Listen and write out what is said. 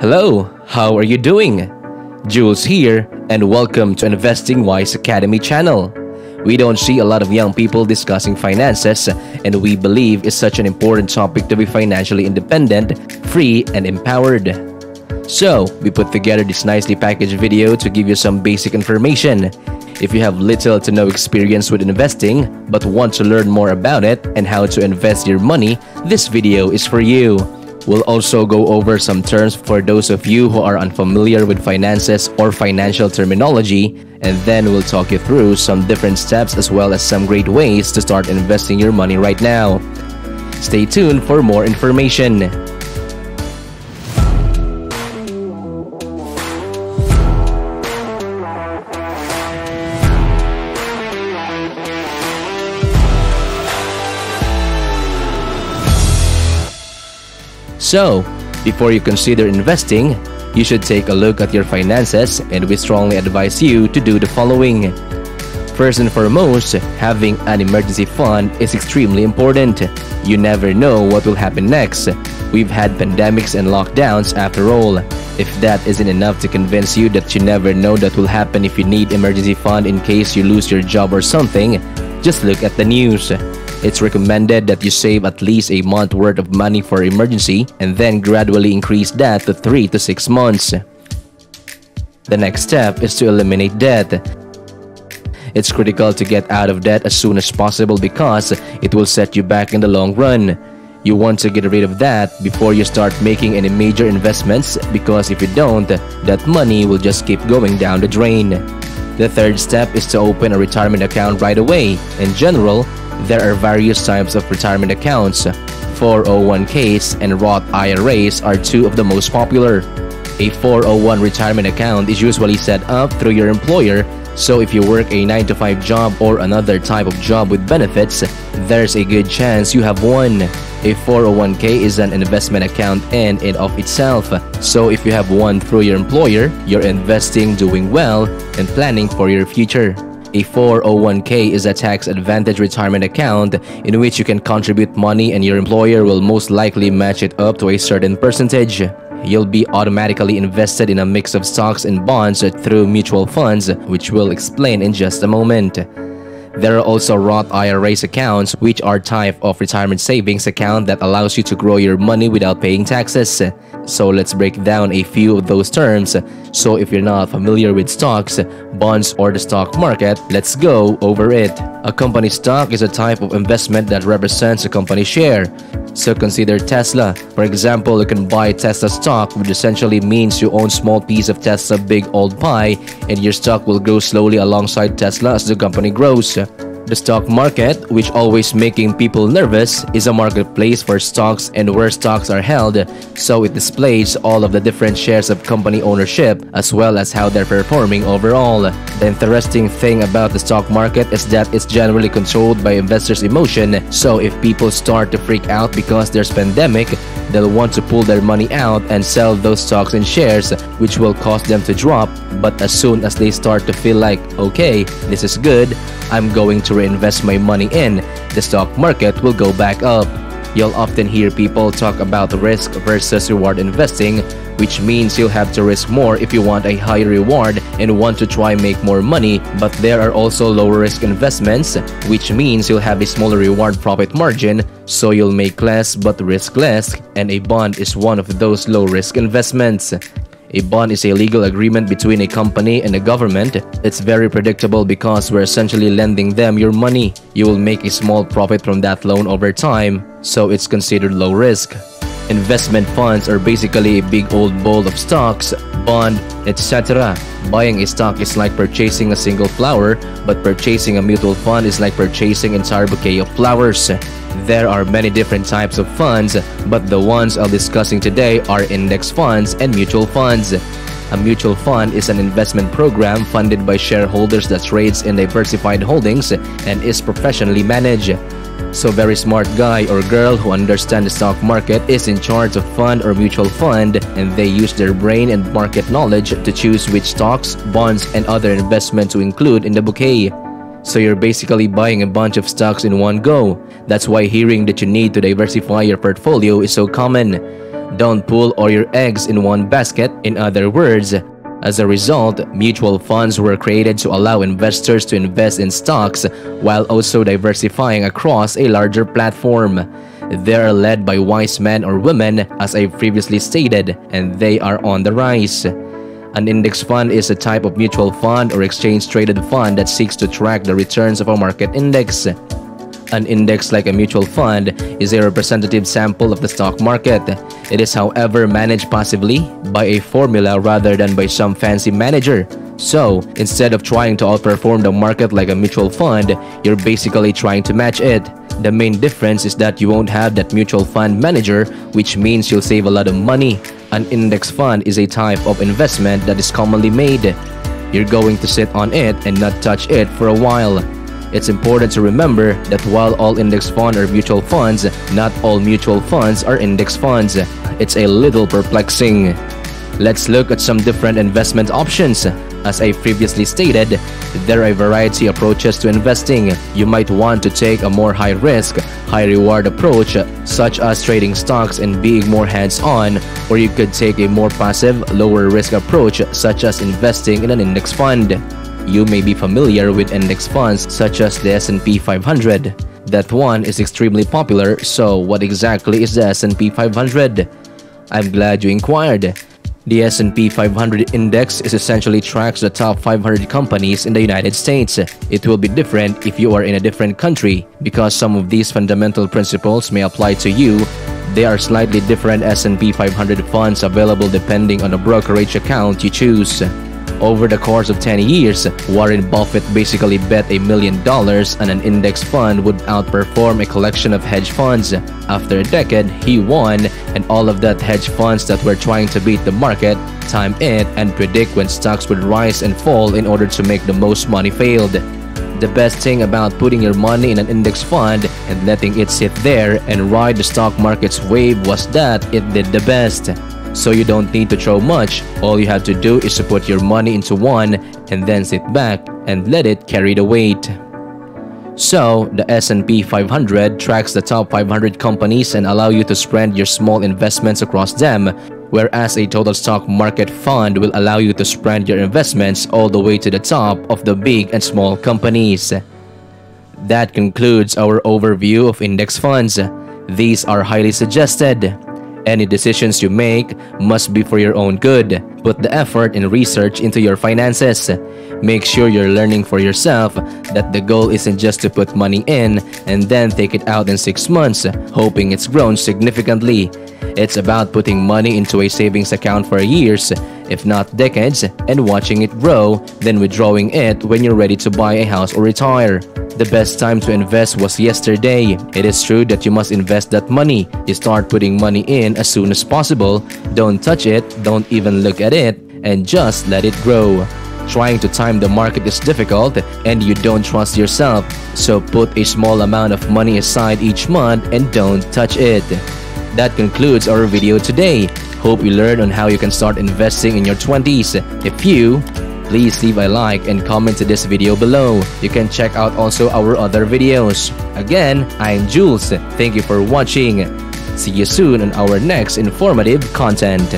Hello, how are you doing? Jules here, and welcome to Investing Wise Academy channel. We don't see a lot of young people discussing finances, and we believe it's such an important topic to be financially independent, free, and empowered. So, we put together this nicely packaged video to give you some basic information. If you have little to no experience with investing, but want to learn more about it and how to invest your money, this video is for you. We'll also go over some terms for those of you who are unfamiliar with finances or financial terminology, and then we'll talk you through some different steps as well as some great ways to start investing your money right now. Stay tuned for more information. So, before you consider investing, you should take a look at your finances, and we strongly advise you to do the following. First and foremost, having an emergency fund is extremely important. You never know what will happen next. We've had pandemics and lockdowns after all. If that isn't enough to convince you that you never know that will happen if you need emergency fund in case you lose your job or something, just look at the news. It's recommended that you save at least a month worth of money for emergency and then gradually increase that to 3 to 6 months. The next step is to eliminate debt. It's critical to get out of debt as soon as possible because it will set you back in the long run. You want to get rid of that before you start making any major investments, because if you don't, that money will just keep going down the drain. The third step is to open a retirement account right away. In general, there are various types of retirement accounts. 401ks and Roth IRAs are two of the most popular. A 401 retirement account is usually set up through your employer, so if you work a 9-to-5 job or another type of job with benefits, there's a good chance you have one. A 401k is an investment account in and of itself, so if you have one through your employer, you're investing, doing well, and planning for your future. A 401k is a tax-advantaged retirement account in which you can contribute money and your employer will most likely match it up to a certain percentage. You'll be automatically invested in a mix of stocks and bonds through mutual funds, which we'll explain in just a moment. There are also Roth IRAs accounts, which are type of retirement savings account that allows you to grow your money without paying taxes. So let's break down a few of those terms. So if you're not familiar with stocks, bonds, or the stock market, let's go over it. A company stock is a type of investment that represents a company share. So consider Tesla. For example, you can buy Tesla stock, which essentially means you own a small piece of Tesla big old pie, and your stock will grow slowly alongside Tesla as the company grows. The stock market, which always making people nervous, is a marketplace for stocks and where stocks are held, so it displays all of the different shares of company ownership as well as how they're performing overall. The interesting thing about the stock market is that it's generally controlled by investors' emotion, so if people start to freak out because there's pandemic, they'll want to pull their money out and sell those stocks and shares, which will cause them to drop. But as soon as they start to feel like, okay, this is good, I'm going to reinvest my money in, the stock market will go back up. You'll often hear people talk about risk versus reward investing, which means you'll have to risk more if you want a higher reward and want to try make more money, but there are also lower risk investments, which means you'll have a smaller reward profit margin, so you'll make less but risk less, and a bond is one of those low risk investments. A bond is a legal agreement between a company and a government. It's very predictable because we're essentially lending them your money. You will make a small profit from that loan over time, so it's considered low risk. Investment funds are basically a big old bowl of stocks, bond, etc. Buying a stock is like purchasing a single flower, but purchasing a mutual fund is like purchasing an entire bouquet of flowers. There are many different types of funds, but the ones I'll discussing today are index funds and mutual funds. A mutual fund is an investment program funded by shareholders that trades in diversified holdings and is professionally managed. So very smart guy or girl who understand the stock market is in charge of fund or mutual fund, and they use their brain and market knowledge to choose which stocks, bonds, and other investments to include in the bouquet. So you're basically buying a bunch of stocks in one go. That's why hearing that you need to diversify your portfolio is so common. Don't pull all your eggs in one basket. In other words, as a result, mutual funds were created to allow investors to invest in stocks while also diversifying across a larger platform. They are led by wise men or women, as I previously stated, and they are on the rise. An index fund is a type of mutual fund or exchange-traded fund that seeks to track the returns of a market index. An index, like a mutual fund, is a representative sample of the stock market. It is, however, managed passively by a formula rather than by some fancy manager. So, instead of trying to outperform the market like a mutual fund, you're basically trying to match it. The main difference is that you won't have that mutual fund manager, which means you'll save a lot of money. An index fund is a type of investment that is commonly made. You're going to sit on it and not touch it for a while. It's important to remember that while all index funds are mutual funds, not all mutual funds are index funds. It's a little perplexing. Let's look at some different investment options. As I previously stated, there are a variety of approaches to investing. You might want to take a more high-risk, high-reward approach, such as trading stocks and being more hands-on, or you could take a more passive, lower-risk approach, such as investing in an index fund. You may be familiar with index funds such as the S&P 500. That one is extremely popular, so what exactly is the S&P 500? I'm glad you inquired. The S&P 500 index essentially tracks the top 500 companies in the United States. It will be different if you are in a different country, because some of these fundamental principles may apply to you. There are slightly different S&P 500 funds available depending on the brokerage account you choose. Over the course of 10 years, Warren Buffett basically bet $1 million on an index fund would outperform a collection of hedge funds. After a decade, he won, and all of that hedge funds that were trying to beat the market, time it, and predict when stocks would rise and fall in order to make the most money failed. The best thing about putting your money in an index fund and letting it sit there and ride the stock market's wave was that it did the best. So you don't need to throw much. All you have to do is to put your money into one and then sit back and let it carry the weight. So, the S&P 500 tracks the top 500 companies and allow you to spread your small investments across them, whereas a total stock market fund will allow you to spread your investments all the way to the top of the big and small companies. That concludes our overview of index funds. These are highly suggested. Any decisions you make must be for your own good. Put the effort and research into your finances. Make sure you're learning for yourself that the goal isn't just to put money in and then take it out in 6 months, hoping it's grown significantly. It's about putting money into a savings account for years, if not decades, and watching it grow, then withdrawing it when you're ready to buy a house or retire. The best time to invest was yesterday. It is true that you must invest that money. You start putting money in as soon as possible. Don't touch it, don't even look at it, and just let it grow. Trying to time the market is difficult and you don't trust yourself, so put a small amount of money aside each month and don't touch it. That concludes our video today. Hope you learned on how you can start investing in your 20s. If you, please leave a like and comment to this video below. You can check out also our other videos. Again, I'm Jules. Thank you for watching. See you soon on our next informative content.